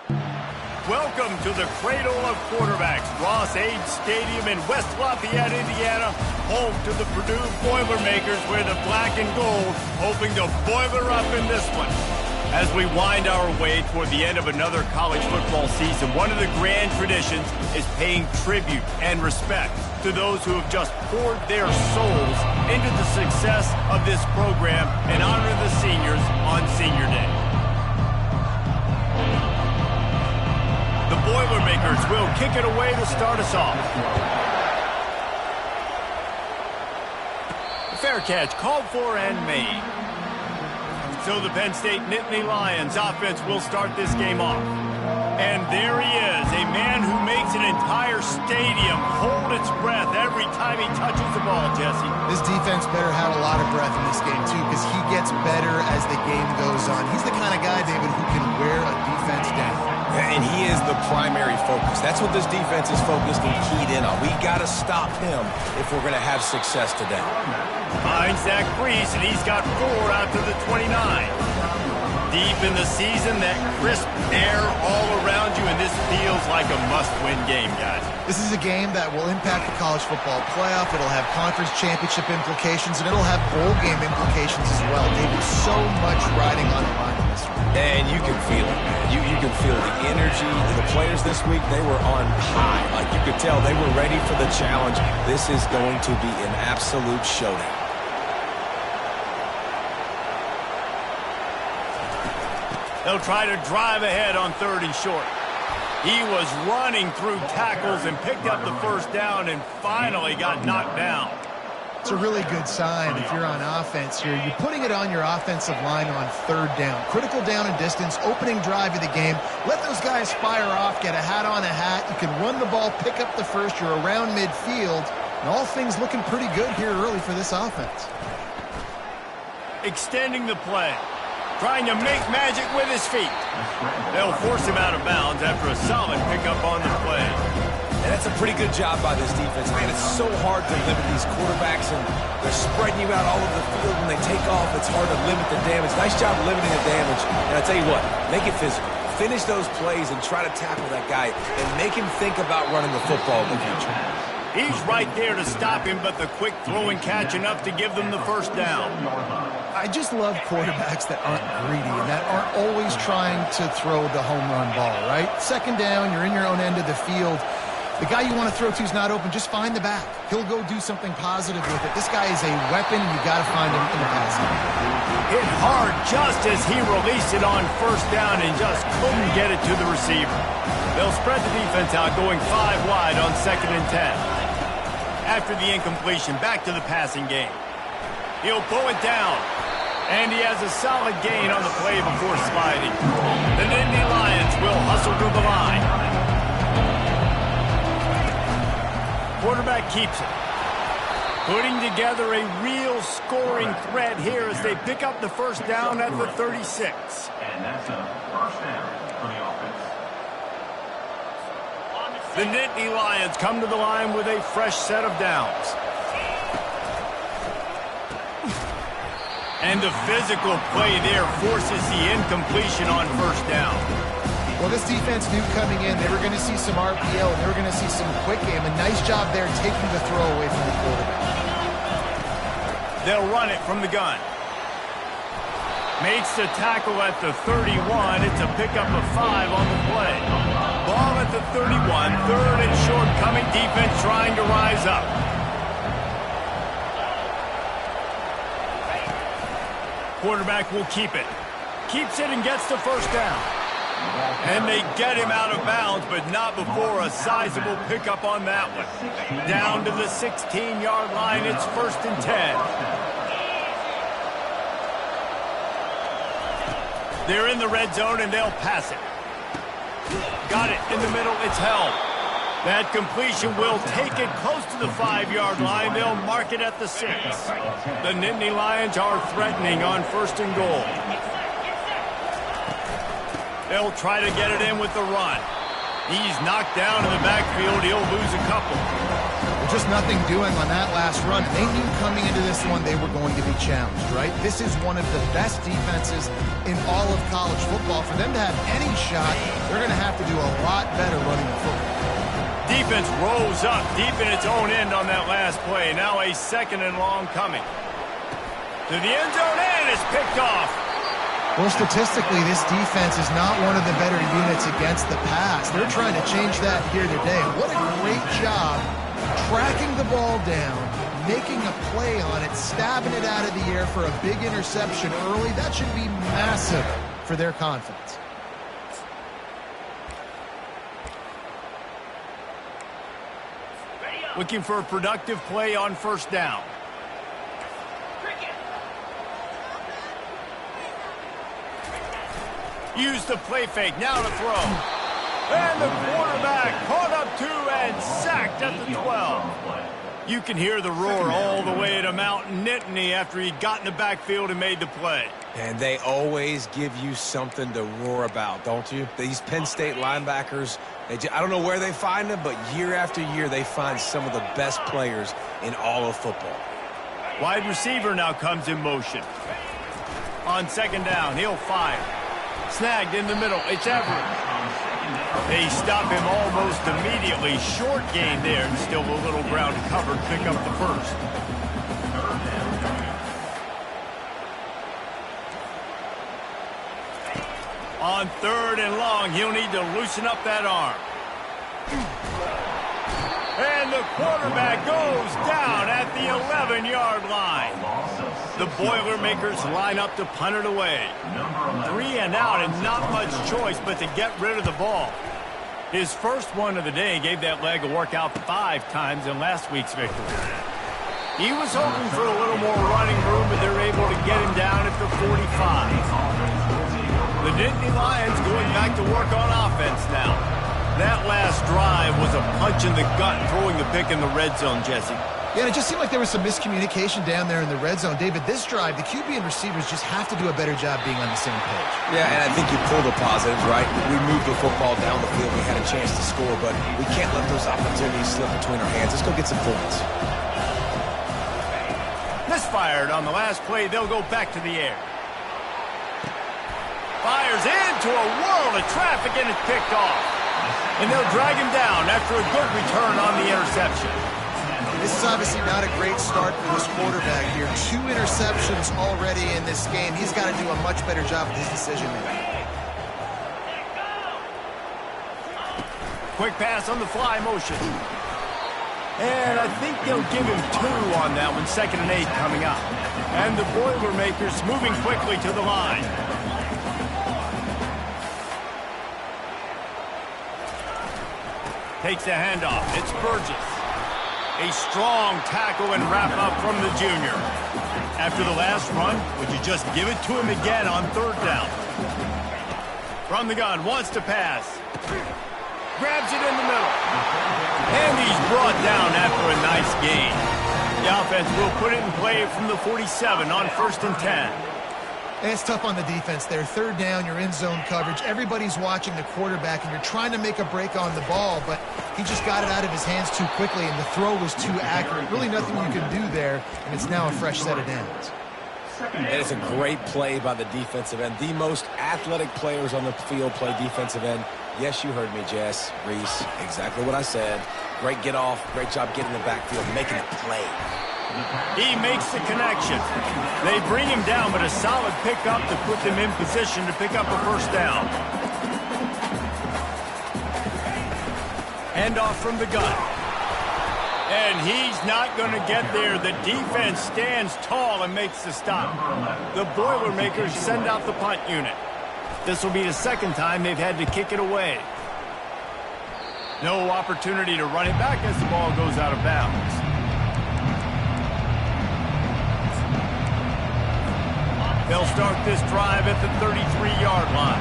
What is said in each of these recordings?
Welcome to the cradle of quarterbacks, Ross-Ade Stadium in West Lafayette, Indiana, home to the Purdue Boilermakers, where the black and gold hoping to boiler up in this one. As we wind our way toward the end of another college football season, one of the grand traditions is paying tribute and respect to those who have just poured their souls into the success of this program and honor the seniors on Senior Day. The Boilermakers will kick it away to start us off. The fair catch called for and made. So the Penn State Nittany Lions offense will start this game off. And there he is, a man who makes an entire stadium hold its breath every time he touches the ball, Jesse. This defense better have a lot of breath in this game, too, because he gets better as the game goes on. He's the kind of guy, David, who can wear a defense down. And he is the primary focus. That's what this defense is focused and keyed in on. We got to stop him if we're going to have success today. Finds that crease, and he's got 4 out to the 29. Deep in the season, that crisp air all around you, and this feels like a must-win game, guys. This is a game that will impact the college football playoff. It'll have conference championship implications, and it'll have bowl game implications as well. David, so much riding on the line in this one. And you can feel it, man. You can feel the energy. The players this week, they were on high. Like you could tell, they were ready for the challenge. This is going to be an absolute showdown. They'll try to drive ahead on 3rd and short. He was running through tackles and picked up the first down and finally got knocked down. It's a really good sign if you're on offense here. You're putting it on your offensive line on 3rd down. Critical down and distance, opening drive of the game. Let those guys fire off, get a hat on a hat. You can run the ball, pick up the first. You're around midfield. And all things looking pretty good here early for this offense. Extending the play. Trying to make magic with his feet. They'll force him out of bounds after a solid pickup on the play. And that's a pretty good job by this defense, man. It's so hard to limit these quarterbacks, and they're spreading you out all over the field. When they take off, it's hard to limit the damage. Nice job limiting the damage. And I tell you what, make it physical. Finish those plays and try to tackle that guy and make him think about running the football in the future. He's right there to stop him, but the quick throw and catch enough to give them the first down. I just love quarterbacks that aren't greedy and that aren't always trying to throw the home run ball, right? 2nd down, you're in your own end of the field. The guy you want to throw to is not open. Just find the back. He'll go do something positive with it. This guy is a weapon, and you got to find him in the pass game. Hit hard just as he released it on 1st down and just couldn't get it to the receiver. They'll spread the defense out, going 5 wide on 2nd and 10. After the incompletion, back to the passing game. He'll pull it down. And he has a solid gain on the play before sliding. The Nittany Lions will hustle to the line. Quarterback keeps it. Putting together a real scoring threat here as they pick up the first down at the 36. And that's a first down for the offense. The Nittany Lions come to the line with a fresh set of downs. And the physical play there forces the incompletion on 1st down. Well, this defense knew coming in they were going to see some RPO, and they were going to see some quick game. A nice job there taking the throw away from the quarterback. They'll run it from the gun. Makes the tackle at the 31. It's a pickup of 5 on the play. Ball at the 31. 3rd and short coming. Defense trying to rise up. Quarterback will keep it. Keeps it and gets the first down. And they get him out of bounds, but not before a sizable pickup on that one. Down to the 16-yard line. It's 1st and 10. They're in the red zone, and they'll pass it. Got it in the middle. It's held. That completion will take it close to the 5-yard line. They'll mark it at the 6. The Nittany Lions are threatening on 1st and goal. They'll try to get it in with the run. He's knocked down in the backfield. He'll lose a couple. Just nothing doing on that last run. They knew coming into this one they were going to be challenged, right? This is one of the best defenses in all of college football. For them to have any shot, they're going to have to do a lot better running the football. Defense rose up deep in its own end on that last play. Now a 2nd and long coming. To the end zone, and it's picked off. Well, statistically, this defense is not one of the better units against the pass. They're trying to change that here today. What a great job tracking the ball down, making a play on it, stabbing it out of the air for a big interception early. That should be massive for their confidence. Looking for a productive play on 1st down. Use the play fake, now to throw. And the quarterback caught up 2 and sacked at the 12. You can hear the roar all the way to Mount Nittany after he got in the backfield and made the play. And they always give you something to roar about, don't you? These Penn State linebackers, I don't know where they find them, but year after year they find some of the best players in all of football. Wide receiver now comes in motion. On 2nd down, he'll fire. Snagged in the middle, it's Everett. They stop him almost immediately. Short gain there, and still a little ground covered. Pick up the 1st. On 3rd and long, he'll need to loosen up that arm. And the quarterback goes down at the 11-yard line. The Boilermakers line up to punt it away. 3 and out and not much choice but to get rid of the ball. His first one of the day gave that leg a workout 5 times in last week's victory. He was hoping for a little more running room, but they're able to get him down at the 45. The Nittany Lions going back to work on offense now. That last drive was a punch in the gut, throwing the pick in the red zone, Jesse. Yeah, and it just seemed like there was some miscommunication down there in the red zone. David, this drive, the QB and receivers just have to do a better job being on the same page. Yeah, and I think you pulled the positives, right? We moved the football down the field. We had a chance to score, but we can't let those opportunities slip between our hands. Let's go get some points. Misfired on the last play. They'll go back to the air. Fires into a world of traffic, and it's picked off. And they'll drag him down after a good return on the interception. This is obviously not a great start for this quarterback here. 2 interceptions already in this game. He's got to do a much better job with his decision-making. Quick pass on the fly motion. And I think they'll give him 2 on that one. 2nd and 8 coming up. And the Boilermakers moving quickly to the line. Takes the handoff. It's Burgess. A strong tackle and wrap up from the junior. After the last run, would you just give it to him again on 3rd down? From the gun, wants to pass. Grabs it in the middle. And he's brought down after a nice gain. The offense will put it in play from the 47 on 1st and 10. And it's tough on the defense there. 3rd down, you're in zone coverage. Everybody's watching the quarterback, and you're trying to make a break on the ball, but he just got it out of his hands too quickly, and the throw was too accurate. Really nothing you can do there, and it's now a fresh set of downs. And it's a great play by the defensive end. The most athletic players on the field play defensive end. Yes, you heard me, Jess, Reese. Exactly what I said. Great get off. Great job getting the backfield, making a play. He makes the connection. They bring him down, but a solid pickup to put them in position to pick up a 1st down. Handoff from the gun. And he's not going to get there. The defense stands tall and makes the stop. The Boilermakers send out the punt unit. This will be the 2nd time they've had to kick it away. No opportunity to run it back as the ball goes out of bounds. They'll start this drive at the 33-yard line.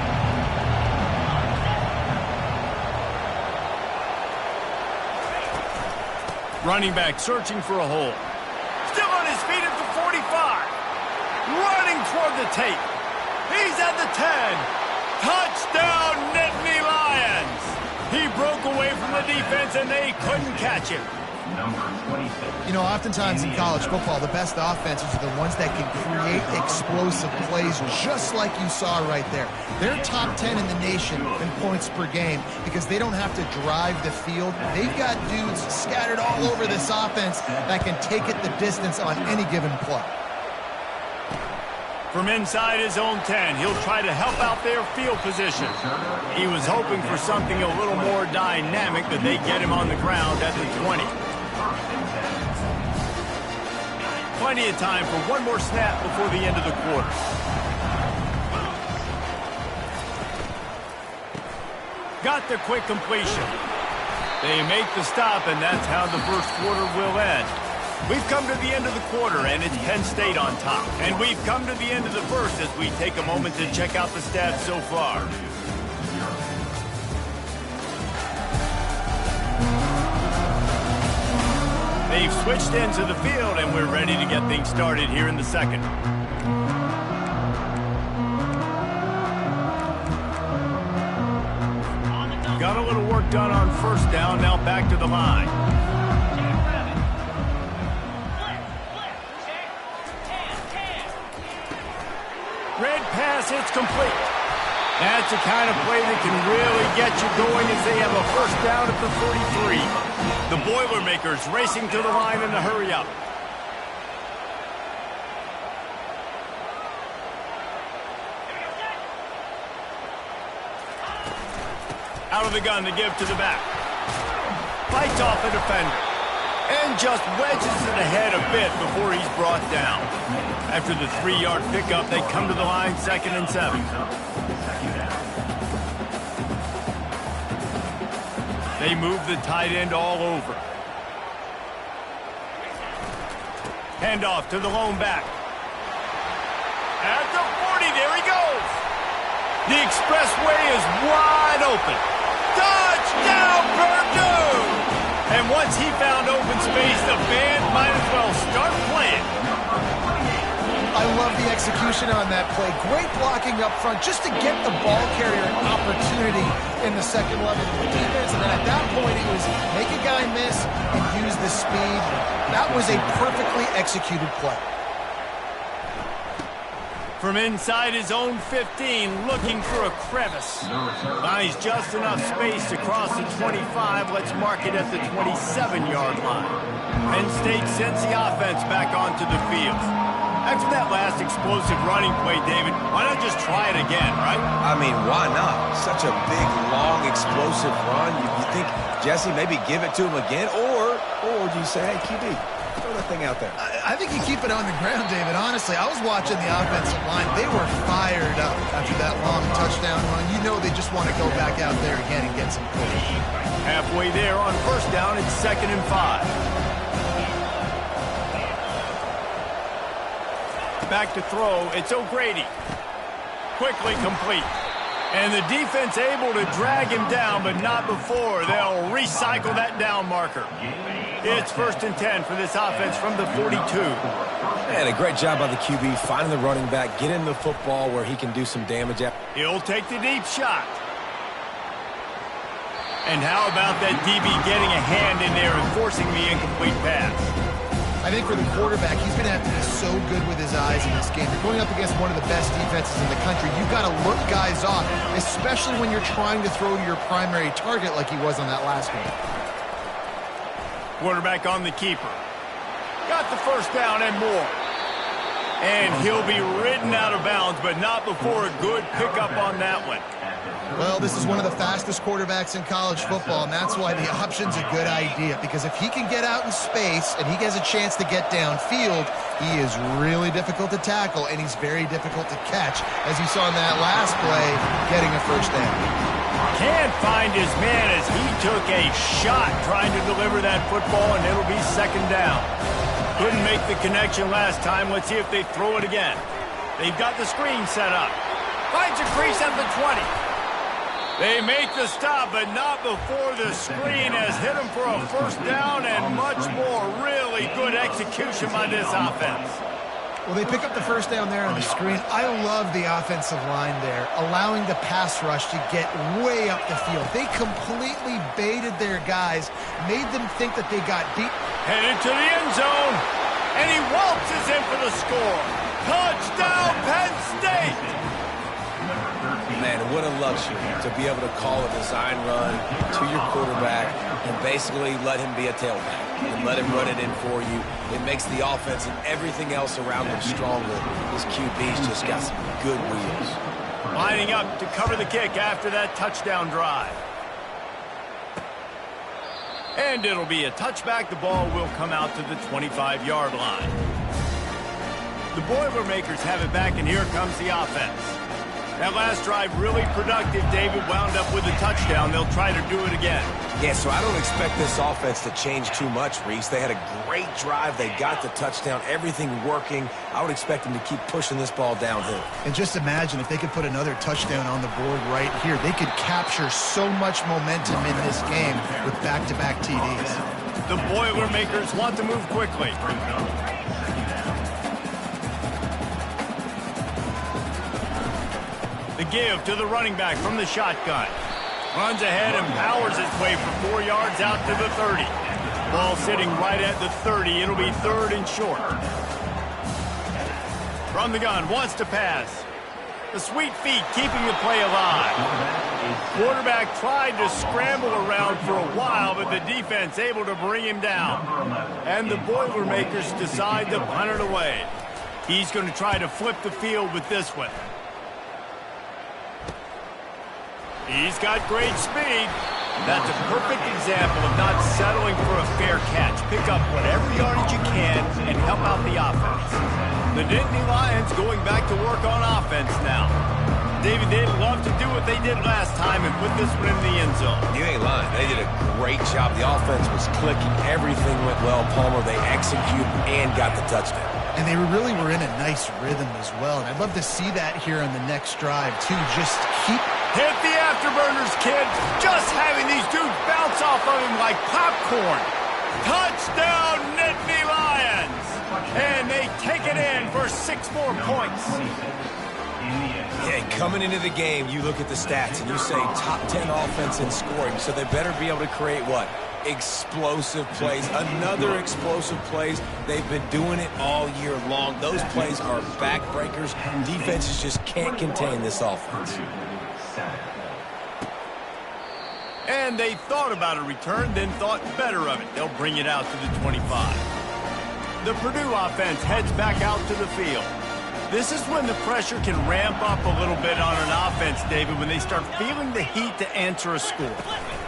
Running back searching for a hole. Still on his feet at the 45. Running toward the tape. He's at the 10. Touchdown, Nittany Lions. He broke away from the defense, and they couldn't catch him. number 26. You know, oftentimes in college football, the best offenses are the ones that can create explosive plays just like you saw right there. They're top 10 in the nation in points per game because they don't have to drive the field. They've got dudes scattered all over this offense that can take it the distance on any given play. From inside his own 10, he'll try to help out their field position. He was hoping for something a little more dynamic, but they get him on the ground at the 20. Plenty of time for one more snap before the end of the quarter. Got the quick completion. They make the stop, and that's how the first quarter will end. We've come to the end of the quarter, and it's Penn State on top. And we've come to the end of the first as we take a moment to check out the stats so far. They've switched into the field, and we're ready to get things started here in the second. Got a little work done on first down, now back to the line. Red pass, it's complete. That's the kind of play that can really get you going as they have a first down at the 43. The Boilermakers racing to the line in a hurry up. Out of the gun to give to the back. Fights off the defender. And just wedges it ahead a bit before he's brought down. After the 3-yard pickup, they come to the line 2nd and 7. They move the tight end all over. Handoff to the lone back. At the 40, there he goes. The expressway is wide open. Touchdown, Purdue! And once he found open space, the band might as well start playing. I love the execution on that play. Great blocking up front just to get the ball carrier an opportunity in the second level of the defense. And then at that point, it was make a guy miss and use the speed. That was a perfectly executed play. From inside his own 15, looking for a crevice. Finds just enough space to cross the 25. Let's mark it at the 27-yard line. Penn State sends the offense back onto the field. After that last explosive running play, David, why not just try it again, right? I mean, why not? Such a big, long, explosive run. You think, Jesse, maybe give it to him again? Or do you say, hey, QB, throw that thing out there? I think you keep it on the ground, David. Honestly, I was watching the offensive line. They were fired up after that long touchdown run. You know they just want to go back out there again and get some points. Halfway there on first down, it's 2nd and 5. Back to throw, it's O'Grady. Quickly complete. And the defense able to drag him down, but not before. They'll recycle that down marker. It's 1st and 10 for this offense from the 42. And a great job by the QB, finding the running back, getting the football where he can do some damage. He'll take the deep shot. And how about that DB getting a hand in there and forcing the incomplete pass? I think for the quarterback, he's going to have to be so good with his eyes in this game. You're going up against one of the best defenses in the country. You've got to look guys off, especially when you're trying to throw to your primary target like he was on that last one. Quarterback on the keeper. Got the first down and more. And he'll be ridden out of bounds, but not before a good pickup on that one. Well, this is one of the fastest quarterbacks in college football, and that's why the option's a good idea. Because if he can get out in space and he has a chance to get downfield, he is really difficult to tackle, and he's very difficult to catch, as you saw in that last play, getting a first down. Can't find his man as he took a shot trying to deliver that football, and it'll be 2nd down. Couldn't make the connection last time. Let's see if they throw it again. They've got the screen set up. Finds a crease at the 20. They make the stop, but not before the screen has hit him for a first down and much more. Really good execution by this offense. Well, they pick up the first down there on the screen. I love the offensive line there, allowing the pass rush to get way up the field. They completely baited their guys, made them think that they got beat. Headed to the end zone, and he waltzes in for the score. Touchdown, Penn State! Man, what a luxury to be able to call a design run to your quarterback and basically let him be a tailback and let him run it in for you. It makes the offense and everything else around him stronger. This QB's just got some good wheels. Lining up to cover the kick after that touchdown drive. And it'll be a touchback. The ball will come out to the 25-yard line. The Boilermakers have it back, and here comes the offense. That last drive really productive. David wound up with a touchdown. They'll try to do it again. Yeah, so I don't expect this offense to change too much, Reese. They had a great drive. They got the touchdown. Everything working. I would expect them to keep pushing this ball downhill. And just imagine if they could put another touchdown on the board right here. They could capture so much momentum in this game with back-to-back TDs. The Boilermakers want to move quickly. The give to the running back from the shotgun. Runs ahead and powers his way for 4 yards out to the 30. Ball sitting right at the 30. It'll be third and short. From the gun, wants to pass. The sweet feet keeping the play alive. Quarterback tried to scramble around for a while, but the defense able to bring him down. And the Boilermakers decide to punt it away. He's going to try to flip the field with this one. He's got great speed. That's a perfect example of not settling for a fair catch. Pick up whatever yardage you can and help out the offense. The Nittany Lions going back to work on offense now. David, they'd love to do what they did last time and put this one in the end zone. You ain't lying. They did a great job. The offense was clicking. Everything went well, Palmer. They executed and got the touchdown. And they really were in a nice rhythm as well. And I'd love to see that here on the next drive, too. Just keep... Hit the afterburners, kid. Just having these dudes bounce off of him like popcorn. Touchdown, Nittany Lions. And they take it in for 6 more points. Yeah, coming into the game, you look at the stats and you say top 10 offense in scoring. So they better be able to create what? Explosive plays. Another explosive plays. They've been doing it all year long. Those plays are backbreakers. Defenses just can't contain this offense. And they thought about a return, then thought better of it. They'll bring it out to the 25. The Purdue offense heads back out to the field. This is when the pressure can ramp up a little bit on an offense, David, when they start feeling the heat to answer a score.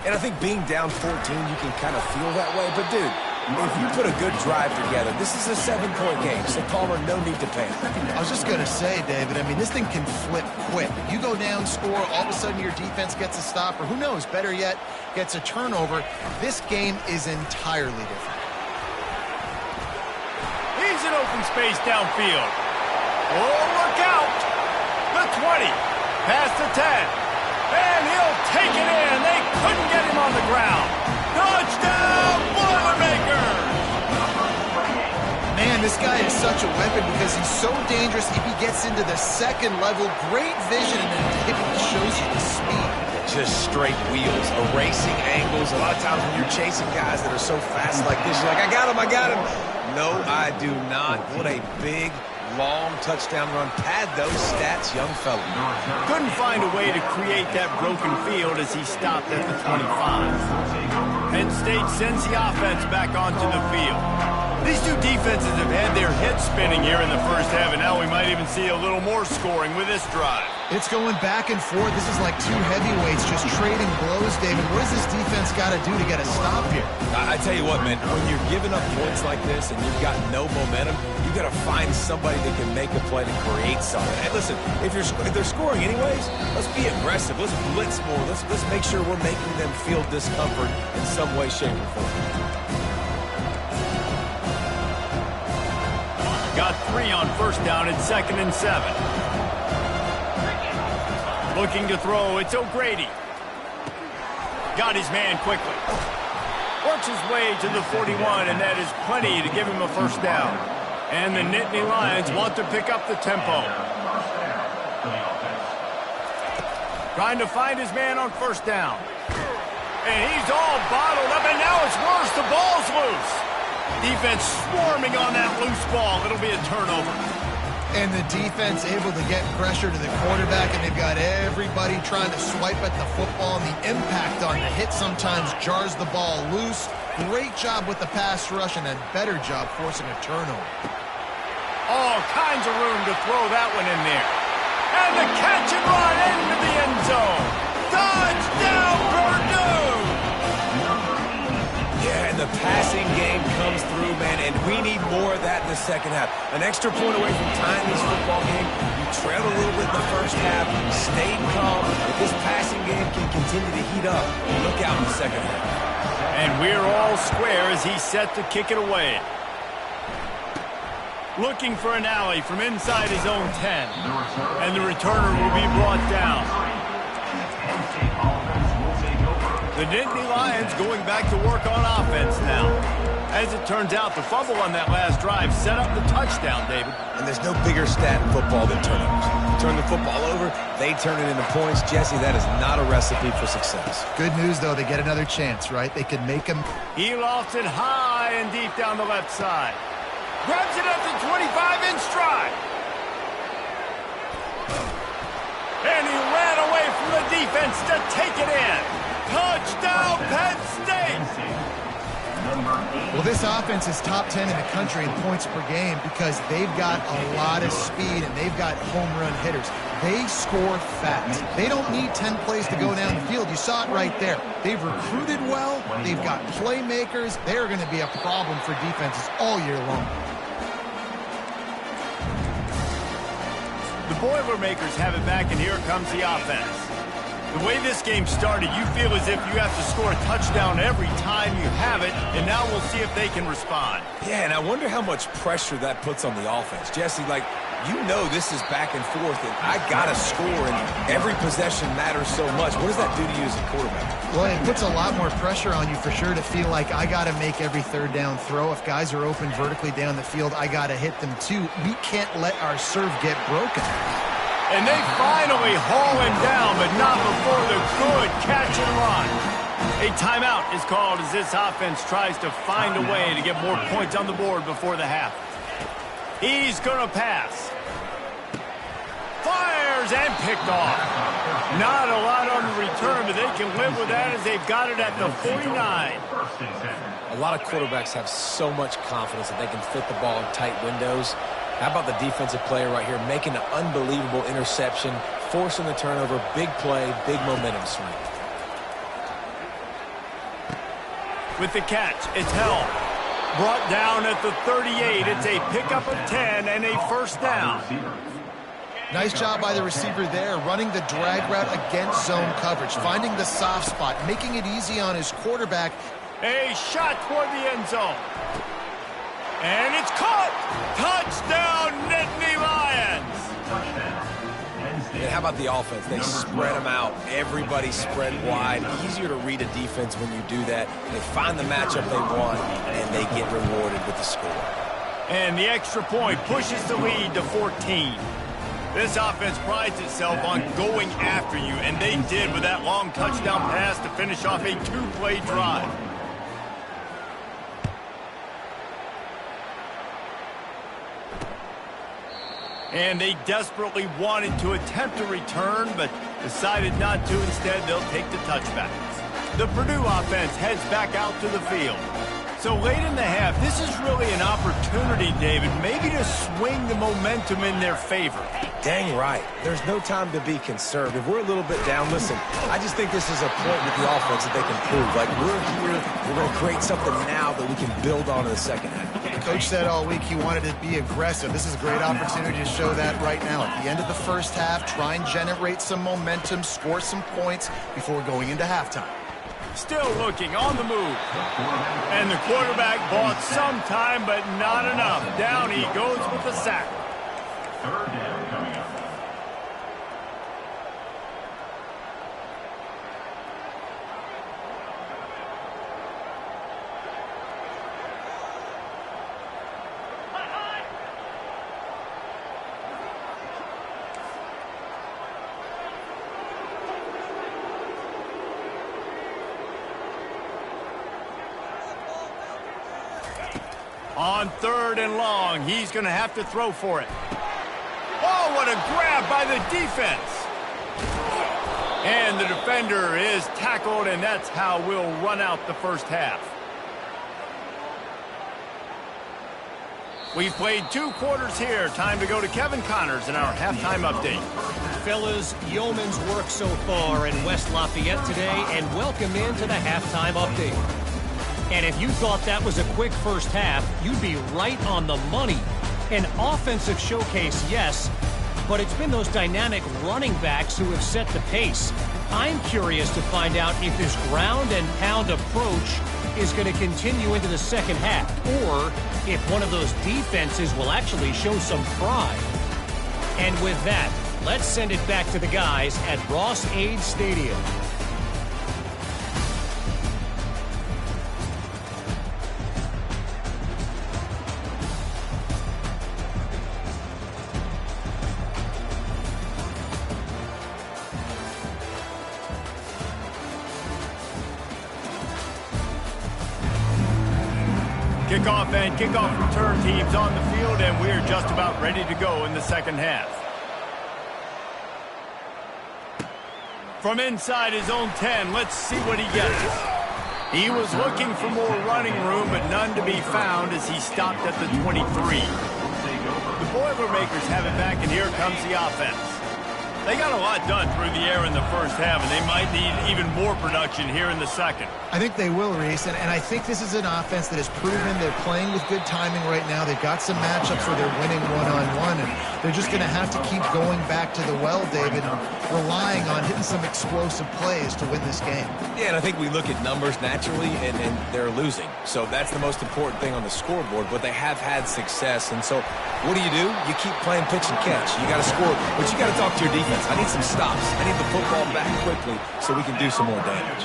And I think being down 14, you can kind of feel that way. But, dude, if you put a good drive together, this is a 7-point game. So, Palmer, no need to panic. I was just going to say, David, I mean, this thing can flip quick. You go down, score, all of a sudden your defense gets a stop, or who knows, better yet, gets a turnover. This game is entirely different. He's in open space downfield. Oh, look out! The 20, past the 10, and he'll take it in. They couldn't get him on the ground. Touchdown, Boilermakers! Man, this guy is such a weapon because he's so dangerous if he gets into the second level. Great vision, and it shows you the speed. Just straight wheels, erasing angles. A lot of times when you're chasing guys that are so fast like this, you're like, I got him, I got him. No, I do not. What a big, long touchdown run. Pad those stats, young fella. Couldn't find a way to create that broken field as he stopped at the 25. Penn State sends the offense back onto the field. These two defenses have had their heads spinning here in the first half, and now we might even see a little more scoring with this drive. It's going back and forth. This is like two heavyweights just trading blows, David. What does this defense got to do to get a stop here? I tell you what, man, when you're giving up points like this and you've got no momentum, you got to find somebody that can make a play to create something. And listen, if they're scoring anyways, let's be aggressive. Let's blitz more. Let's make sure we're making them feel discomfort in some way, shape, or form. Got 3 on first down. It's 2nd and 7. Looking to throw. It's O'Grady. Got his man quickly. Works his way to the 41, and that is plenty to give him a first down. And the Nittany Lions want to pick up the tempo. Trying to find his man on first down. And he's all bottled up, and now it's worse. The ball's loose. Defense swarming on that loose ball. It'll be a turnover. And the defense able to get pressure to the quarterback, and they've got everybody trying to swipe at the football, and the impact on the hit sometimes jars the ball loose. Great job with the pass rush, and a better job forcing a turnover. All kinds of room to throw that one in there. And the catch and run into the end zone. Touchdown, Purdue! Yeah, and the passing game comes through, man, and we need more of that in the second half. An extra point away from tying this football game. You trailed a little bit in the first half, stayed calm. If this passing game can continue to heat up, look out in the second half. And we're all square as he's set to kick it away. Looking for an alley from inside his own 10. And the returner will be brought down. The Nittany Lions going back to work on offense now. As it turns out, the fumble on that last drive set up the touchdown, David. And there's no bigger stat in football than turnovers. Turn the football over, they turn it into points. Jesse, that is not a recipe for success. Good news, though, they get another chance, right? They could make them. He lofts it high and deep down the left side. Grabs it up to 25 in stride. And he ran away from the defense to take it in. Touchdown, Penn State! Well, this offense is top 10 in the country in points per game because they've got a lot of speed and they've got home run hitters. They score fast. They don't need 10 plays to go down the field. You saw it right there. They've recruited well. They've got playmakers. They're going to be a problem for defenses all year long. The Boilermakers have it back, and here comes the offense. The way this game started, you feel as if you have to score a touchdown every time you have it, and now we'll see if they can respond. Yeah, and I wonder how much pressure that puts on the offense. Jesse, like, you know this is back and forth, and I got to score, and every possession matters so much. What does that do to you as a quarterback? Well, it puts a lot more pressure on you for sure to feel like I got to make every third down throw. If guys are open vertically down the field, I got to hit them too. We can't let our serve get broken. And they finally haul him down, but not before the good catch and run. A timeout is called as this offense tries to find a way to get more points on the board before the half. He's going to pass. Fires and picked off. Not a lot on the return, but they can live with that as they've got it at the 49. A lot of quarterbacks have so much confidence that they can fit the ball in tight windows. How about the defensive player right here making an unbelievable interception, forcing the turnover, big play, big momentum swing. With the catch, it's held. Brought down at the 38. It's a pickup of 10 and a first down. Nice job by the receiver there, running the drag route against zone coverage, finding the soft spot, making it easy on his quarterback. A shot toward the end zone. And it's caught! Touchdown, Nittany Lions! And how about the offense? They spread them out. Everybody spread wide. Easier to read a defense when you do that. They find the matchup they want, and they get rewarded with the score. And the extra point pushes the lead to 14. This offense prides itself on going after you, and they did with that long touchdown pass to finish off a two-play drive. And they desperately wanted to attempt a return, but decided not to. Instead, they'll take the touchback. The Purdue offense heads back out to the field. So late in the half, this is really an opportunity, David, maybe to swing the momentum in their favor. Dang right. There's no time to be conservative. We're a little bit down. Listen, I just think this is a point with the offense that they can prove. Like, we're here, we're going to create something now that we can build on in the second half. The coach said all week he wanted to be aggressive. This is a great opportunity to show that right now. At the end of the first half, try and generate some momentum, score some points before going into halftime. Still looking on the move. And the quarterback bought some time, but not enough. Down he goes with the sack. Third down coming up. On 3rd and long, he's going to have to throw for it. Oh, what a grab by the defense. And the defender is tackled, and that's how we'll run out the first half. We've played 2 quarters here. Time to go to Kevin Connors in our halftime update. Fellas, yeoman's work so far in West Lafayette today, and welcome into the halftime update. And if you thought that was a quick first half, you'd be right on the money. An offensive showcase, yes, but it's been those dynamic running backs who have set the pace. I'm curious to find out if this ground and pound approach is going to continue into the second half, or if one of those defenses will actually show some pride. And with that, let's send it back to the guys at Ross-Ade Stadium. Kickoff and kickoff return teams on the field, and we're just about ready to go in the second half. From inside his own 10, let's see what he gets. He was looking for more running room, but none to be found as he stopped at the 23. The Boilermakers have it back, and here comes the offense. They got a lot done through the air in the first half, and they might need even more production here in the second. I think they will, Reese, and I think this is an offense that has proven they're playing with good timing right now. They've got some matchups where they're winning one-on-one, and they're just going to have to keep going back to the well, David, and relying on hitting some explosive plays to win this game. Yeah, and I think we look at numbers naturally, and they're losing. So that's the most important thing on the scoreboard, but they have had success. And so what do? You keep playing pitch and catch. You got to score, but you got to talk to your defense. I need some stops. I need the football back quickly so we can do some more damage.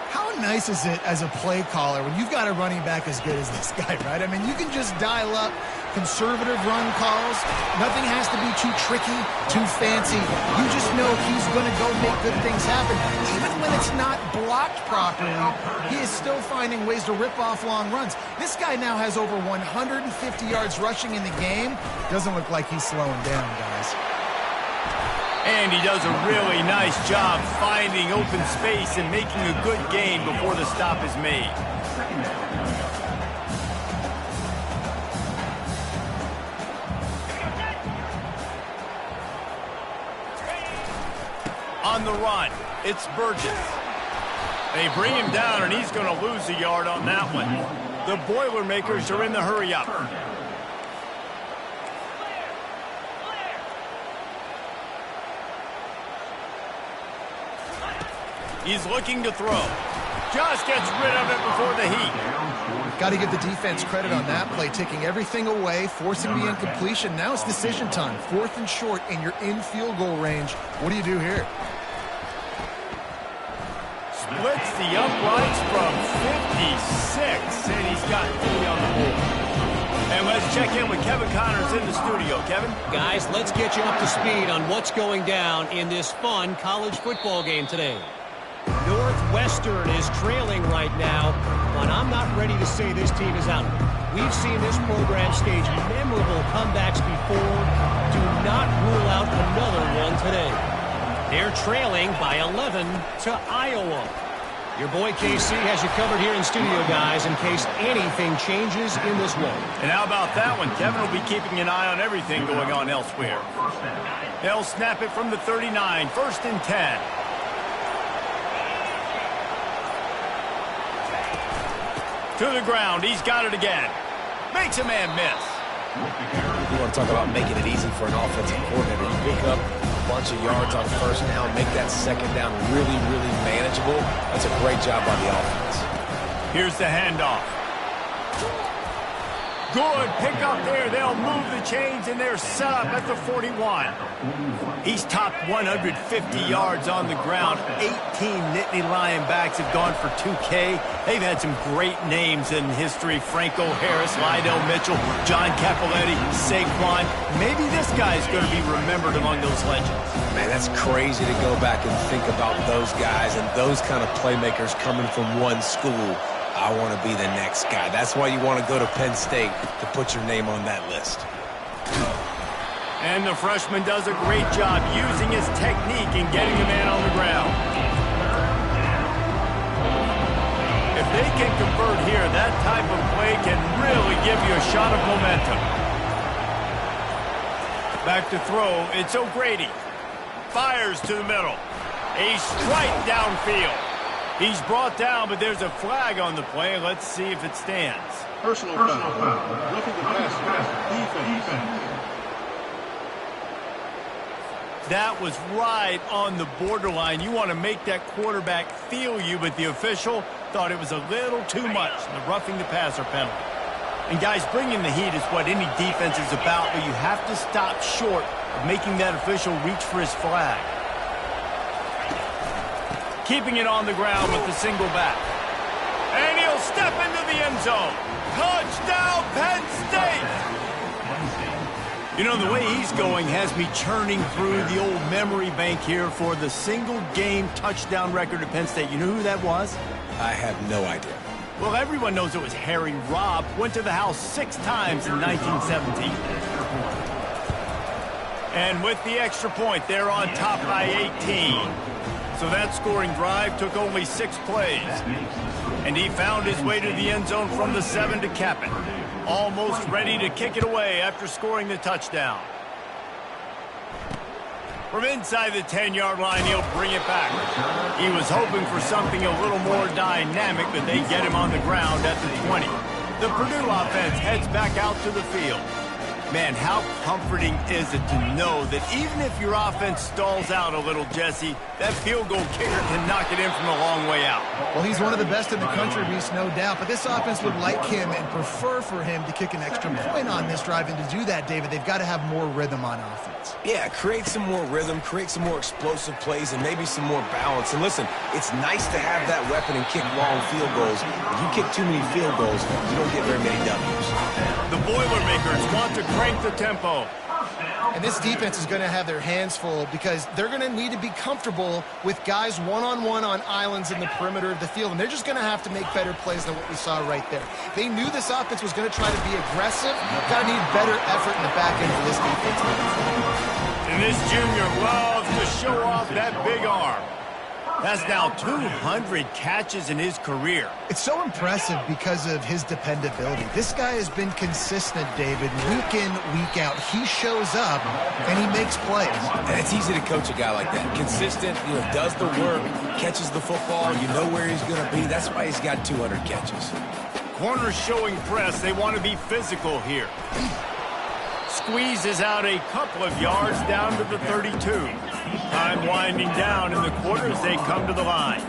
How nice is it as a play caller when you've got a running back as good as this guy, right? I mean, you can just dial up conservative run calls. Nothing has to be too tricky, too fancy. You just know he's going to go make good things happen. Even when it's not blocked properly, he is still finding ways to rip off long runs. This guy now has over 150 yards rushing in the game. Doesn't look like he's slowing down, guys. And he does a really nice job finding open space and making a good gain before the stop is made. On the run, it's Burgess. They bring him down, and he's going to lose a yard on that one. The Boilermakers are in the hurry-up. He's looking to throw. Just gets rid of it before the heat. Got to give the defense credit on that play, taking everything away, forcing the incompletion. Now it's decision time. 4th and short, and you're in field goal range. What do you do here? Splits the uprights from 56, and he's got 3 on the board. And let's check in with Kevin Connors in the studio. Kevin? Guys, let's get you up to speed on what's going down in this fun college football game today. Northwestern is trailing right now, but I'm not ready to say this team is out. We've seen this program stage memorable comebacks before. Do not rule out another one today. They're trailing by 11 to Iowa. Your boy KC has you covered here in studio, guys, in case anything changes in this one. And how about that one? Kevin will be keeping an eye on everything going on elsewhere. They'll snap it from the 39, 1st and 10. To the ground, he's got it again. Makes a man miss. You want to talk about making it easy for an offensive coordinator. You pick up a bunch of yards on 1st down, make that 2nd down really, really manageable. That's a great job by the offense. Here's the handoff. Good pick up there. They'll move the chains, and they're set up at the 41. He's topped 150 yards on the ground. 18 Nittany Lion backs have gone for 2K. They've had some great names in history. Franco Harris, Lydell Mitchell, John Capoletti, Saquon. Maybe this guy's going to be remembered among those legends. Man, that's crazy to go back and think about those guys and those kind of playmakers coming from one school. I want to be the next guy. That's why you want to go to Penn State, to put your name on that list. And the freshman does a great job using his technique and getting the man on the ground. If they can convert here, that type of play can really give you a shot of momentum. Back to throw, it's O'Grady. Fires to the middle. A strike downfield. He's brought down, but there's a flag on the play. Let's see if it stands. Personal foul. Roughing the passer. Defense. That was right on the borderline. You want to make that quarterback feel you, but the official thought it was a little too much, the roughing the passer penalty. And guys, bringing the heat is what any defense is about, but you have to stop short of making that official reach for his flag. Keeping it on the ground with the single back. And he'll step into the end zone. Touchdown, Penn State! You know, the way he's going has me churning through the old memory bank here for the single-game touchdown record at Penn State. You know who that was? I have no idea. Well, everyone knows it was Harry Robb. Went to the house 6 times in 1917. And with the extra point, they're on top by 18. So that scoring drive took only 6 plays. And he found his way to the end zone from the 7 to cap it. Almost ready to kick it away after scoring the touchdown. From inside the 10-yard line, he'll bring it back. He was hoping for something a little more dynamic, but they get him on the ground at the 20. The Purdue offense heads back out to the field. Man, how comforting is it to know that even if your offense stalls out a little, Jesse, that field goal kicker can knock it in from a long way out. Well, he's one of the best in the country, Reese, no doubt. But this offense would like him and prefer for him to kick an extra point on this drive. And to do that, David, they've got to have more rhythm on offense. Yeah, create some more rhythm, create some more explosive plays, and maybe some more balance. And listen, it's nice to have that weapon and kick long field goals. If you kick too many field goals, you don't get very many W's. The Boilermakers want to crank the tempo. And this defense is going to have their hands full because they're going to need to be comfortable with guys one-on-one on islands in the perimeter of the field. And they're just going to have to make better plays than what we saw right there. They knew this offense was going to try to be aggressive. Got to need better effort in the back end of this defense. And this junior loves to show off that big arm. That's now 200 catches in his career. It's so impressive because of his dependability. This guy has been consistent, David, week in, week out. He shows up, and he makes plays. And it's easy to coach a guy like that. Consistent, does the work, catches the football, you know where he's going to be. That's why he's got 200 catches. Corners showing press. They want to be physical here. Squeezes out a couple of yards down to the 32. Time winding down in the quarter as they come to the line.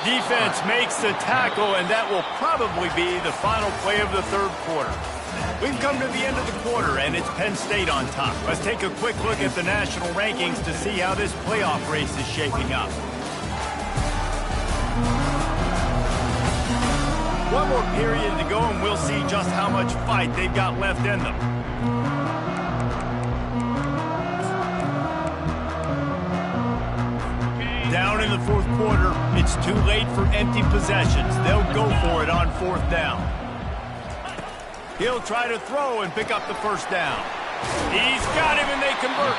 Defense makes the tackle, and that will probably be the final play of the third quarter. We've come to the end of the quarter, and it's Penn State on top. Let's take a quick look at the national rankings to see how this playoff race is shaping up. One more period to go, and we'll see just how much fight they've got left in them. Down in the fourth quarter, it's too late for empty possessions. They'll go for it on 4th down. He'll try to throw and pick up the first down. He's got him, and they convert.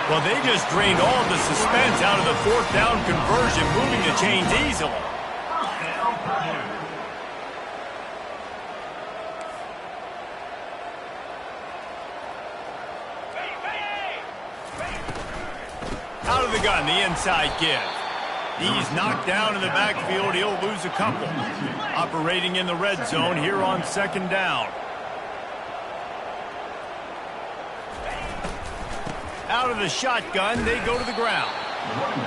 Well, they just drained all the suspense out of the 4th down conversion, moving the chains easily. Out of the gun, the inside give. He's knocked down in the backfield. He'll lose a couple. Operating in the red zone here on 2nd down. Out of the shotgun, they go to the ground.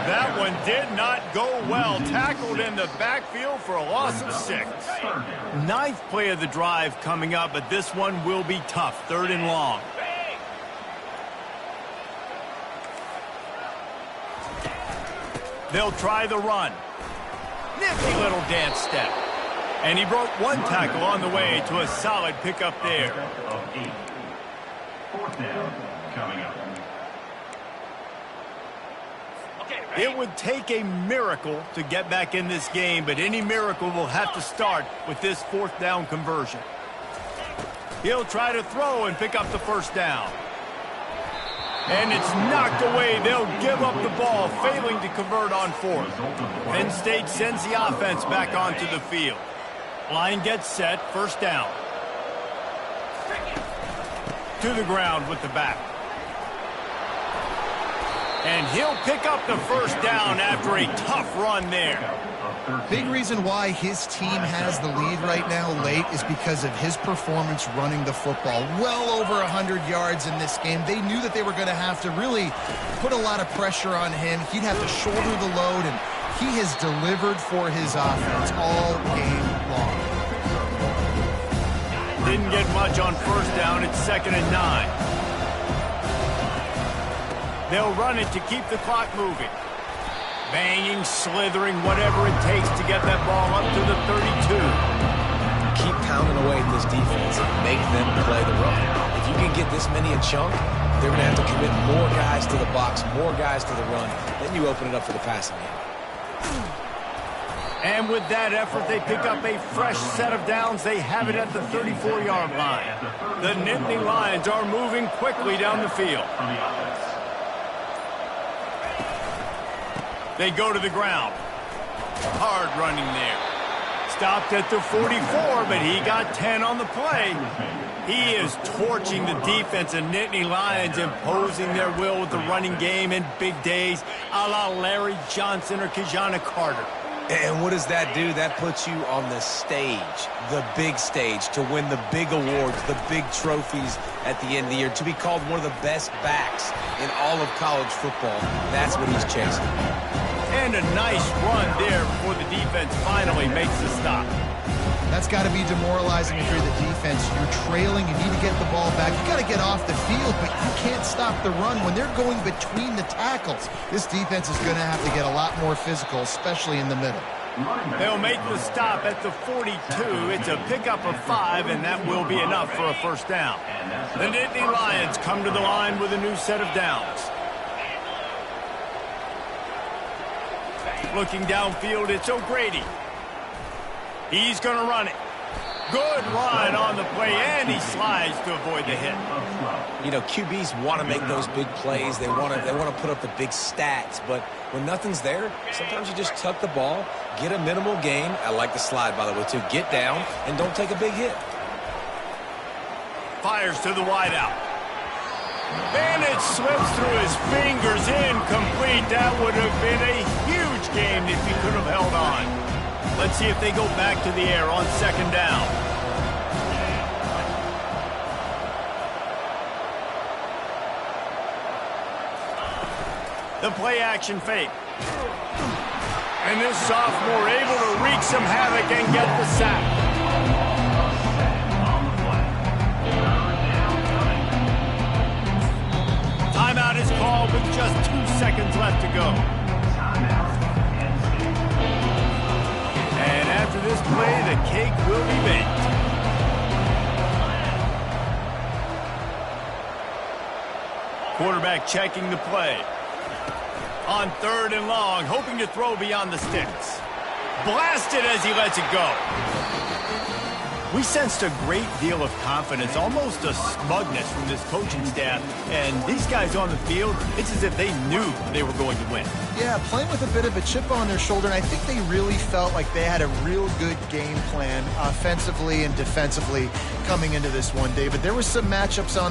That one did not go well. Tackled in the backfield for a loss of 6. 9th play of the drive coming up, but this one will be tough. 3rd and long. They'll try the run. Nifty little dance step. And he broke one tackle on the way to a solid pickup there. Fourth down coming up. It would take a miracle to get back in this game, but any miracle will have to start with this fourth down conversion. He'll try to throw and pick up the first down. And it's knocked away. They'll give up the ball, failing to convert on fourth. Penn State sends the offense back onto the field. Line gets set, first down. To the ground with the back. And he'll pick up the first down after a tough run there. Big reason why his team has the lead right now late is because of his performance running the football. Well over 100 yards in this game. They knew that they were going to have to really put a lot of pressure on him. He'd have to shoulder the load, and he has delivered for his offense all game long. Didn't get much on first down. It's 2nd and 9. They'll run it to keep the clock moving. Banging, slithering, whatever it takes to get that ball up to the 32. Keep pounding away at this defense and make them play the run. If you can get this many a chunk, they're going to have to commit more guys to the box, more guys to the run. Then you open it up for the passing game. And with that effort, they pick up a fresh set of downs. They have it at the 34-yard line. The Nittany Lions are moving quickly down the field. They go to the ground. Hard running there. Stopped at the 44, but he got 10 on the play. He is torching the defense of Nittany Lions, imposing their will with the running game in big days, a la Larry Johnson or Kijana Carter. And what does that do? That puts you on the stage, the big stage, to win the big awards, the big trophies at the end of the year, to be called one of the best backs in all of college football. That's what he's chasing. And a nice run there before the defense finally makes the stop. That's got to be demoralizing if you're the defense. You're trailing, you need to get the ball back. You got to get off the field, but you can't stop the run when they're going between the tackles. This defense is going to have to get a lot more physical, especially in the middle. They'll make the stop at the 42. It's a pickup of 5, and that will be enough for a first down. The Nittany Lions come to the line with a new set of downs. Looking downfield, it's O'Grady. He's going to run it. Good run on the play, and he slides to avoid the hit. You know, QBs want to make those big plays. They want to put up the big stats. But when nothing's there, sometimes you just tuck the ball, get a minimal gain. I like the slide, by the way, too. Get down and don't take a big hit. Fires to the wideout. And it slips through his fingers, incomplete. That would have been a huge game if he could have held on. Let's see if they go back to the air on 2nd down. The play action fake. And this sophomore able to wreak some havoc and get the sack. Timeout is called with just 2 seconds left to go. And after this play, the cake will be baked. Quarterback checking the play. On 3rd and long, hoping to throw beyond the sticks. Blasted as he lets it go. We sensed a great deal of confidence, almost a smugness from this coaching staff. And these guys on the field, it's as if they knew they were going to win. Yeah, playing with a bit of a chip on their shoulder, and I think they really felt like they had a real good game plan offensively and defensively coming into this one, David. There were some matchups on